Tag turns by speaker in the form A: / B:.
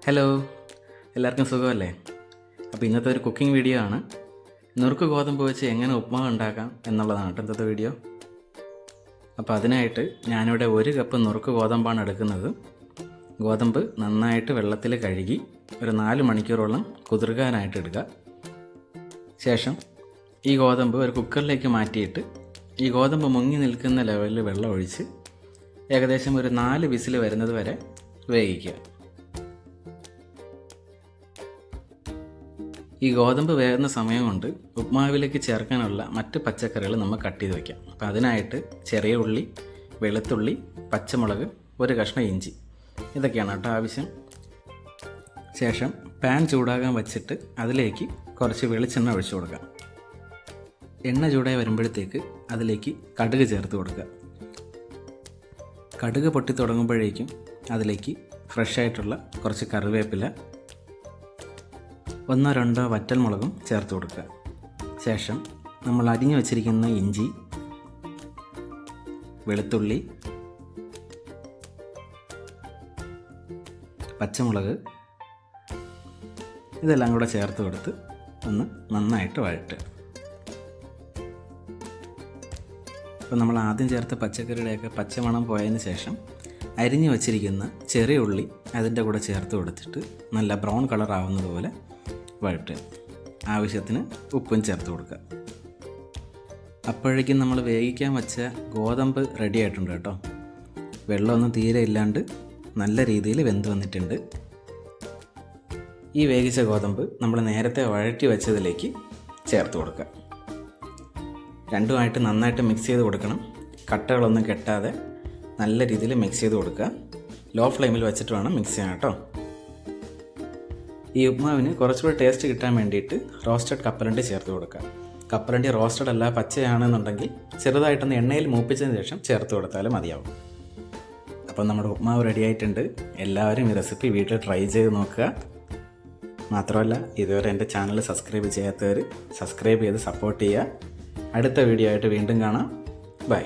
A: Hello, എല്ലാവർക്കും സുഖമല്ലേ? അപ്പോൾ ഇന്നത്തെ ഒരു കുക്കിംഗ് വീഡിയോ ആണ്. നുറുക്ക് ഗോതമ്പ് വെച്ച് എങ്ങനെ ഉപ്മാവ് ഉണ്ടാക്കാം എന്നുള്ളതാണ് ഇന്നത്തെ വീഡിയോ. അപ്പോൾ അതിനായിട്ട് ഞാനിവിടെ 1 കപ്പ് നുറുക്ക് ഗോതമ്പാണ് എടുക്കുന്നത്. ഗോതമ്പ് നന്നായിട്ട് വെള്ളത്തിൽ കഴുകി ഒരു 4 മണിക്കൂറോളം കുതിർക്കാനായിട്ട് ഇടുക. ശേഷം ഈ ഗോതമ്പ് ഒരു കുക്കറിലേക്ക് മാറ്റിയിട്ട് ഈ ഗോതമ്പ് മുങ്ങി നിൽക്കുന്ന ലെവലിൽ വെള്ളം ഒഴിച്ച് ഏകദേശം ഒരു 4 വിസിൽ വരുന്നത് വരെ വേവിക്കുക. ഈ ഗോതമ്പ് വേകുന്ന സമയം കൊണ്ട് ഉപ്മാവിലേക്ക് ചേർക്കാനുള്ള മറ്റ് പച്ചക്കറികൾ നമ്മൾ കട്ട് ചെയ്ത് വയ്ക്കാം. അപ്പോൾ അതിനായിട്ട് ചെറിയ ഉള്ളി, വെളുത്തുള്ളി, പച്ചമുളക്, 1 കഷ്ണം ഇഞ്ചി, ഇതൊക്കെയാണ് കേട്ടോ ആവശ്യം. ശേഷം പാൻ ചൂടാകാൻ വച്ചിട്ട് അതിലേക്ക് കുറച്ച് വെളിച്ചെണ്ണ ഒഴിച്ചു കൊടുക്കാം. എണ്ണ ചൂടായി വരുമ്പോഴത്തേക്ക് അതിലേക്ക് കടുക് ചേർത്ത് കൊടുക്കുക. കടുക് പൊട്ടി തുടങ്ങുമ്പോഴേക്കും അതിലേക്ക് ഫ്രഷായിട്ടുള്ള കുറച്ച് കറിവേപ്പില, 1-2 വറ്റൽമുളകും ചേർത്ത് കൊടുക്കുക. ശേഷം നമ്മൾ അരിഞ്ഞു വച്ചിരിക്കുന്ന ഇഞ്ചി, വെളുത്തുള്ളി, പച്ചമുളക് ഇതെല്ലാം കൂടെ ചേർത്ത് കൊടുത്ത് ഒന്ന് നന്നായിട്ട് വഴറ്റുക. അപ്പോൾ നമ്മൾ ആദ്യം ചേർത്ത പച്ചക്കറിയുടെയൊക്കെ പച്ചമണം പോയതിന് ശേഷം അരിഞ്ഞു വച്ചിരിക്കുന്ന ചെറിയ ഉള്ളി അതിൻ്റെ കൂടെ ചേർത്ത് കൊടുത്തിട്ട് നല്ല ബ്രൗൺ കളർ ആവുന്നത് പോലെ വഴറ്റുക. ആവശ്യത്തിന് ഉപ്പും ചേർത്ത് കൊടുക്കുക. അപ്പോഴേക്കും നമ്മൾ വേവിക്കാൻ വെച്ച ഗോതമ്പ് റെഡി ആയിട്ടുണ്ട് കേട്ടോ. വെള്ളമൊന്നും തീരെ ഇല്ലാണ്ട് നല്ല രീതിയിൽ വെന്ത് വന്നിട്ടുണ്ട്. ഈ വേവിച്ച ഗോതമ്പ് നമ്മൾ നേരത്തെ വഴറ്റി വെച്ചതിലേക്ക് ചേർത്ത് കൊടുക്കുക. രണ്ടുമായിട്ട് നന്നായിട്ട് മിക്സ് ചെയ്ത് കൊടുക്കണം. കട്ടകളൊന്നും കെട്ടാതെ നല്ല രീതിയിൽ മിക്സ് ചെയ്ത് കൊടുക്കുക. ലോ ഫ്ലെയിമിൽ വെച്ചിട്ട് വേണം മിക്സ് ചെയ്യാൻ കേട്ടോ. ഈ ഉപ്മാവിന് കുറച്ചുകൂടി ടേസ്റ്റ് കിട്ടാൻ വേണ്ടിയിട്ട് റോസ്റ്റഡ് കപ്പലണ്ടി ചേർത്ത് കൊടുക്കുക. കപ്പലണ്ടി റോസ്റ്റഡ് അല്ല, പച്ചയാണെന്നുണ്ടെങ്കിൽ ചെറുതായിട്ടൊന്ന് എണ്ണയിൽ മൂപ്പിച്ചതിന് ശേഷം ചേർത്ത് കൊടുത്താലും മതിയാവും. അപ്പോൾ നമ്മുടെ ഉപ്മാവ് റെഡി ആയിട്ടുണ്ട്. എല്ലാവരും ഈ റെസിപ്പി വീട്ടിൽ ട്രൈ ചെയ്ത് നോക്കുക. മാത്രമല്ല, ഇതുവരെ എൻ്റെ ചാനൽ സബ്സ്ക്രൈബ് ചെയ്യാത്തവർ സബ്സ്ക്രൈബ് ചെയ്ത് സപ്പോർട്ട് ചെയ്യുക. അടുത്ത വീഡിയോ ആയിട്ട് വീണ്ടും കാണാം. ബൈ.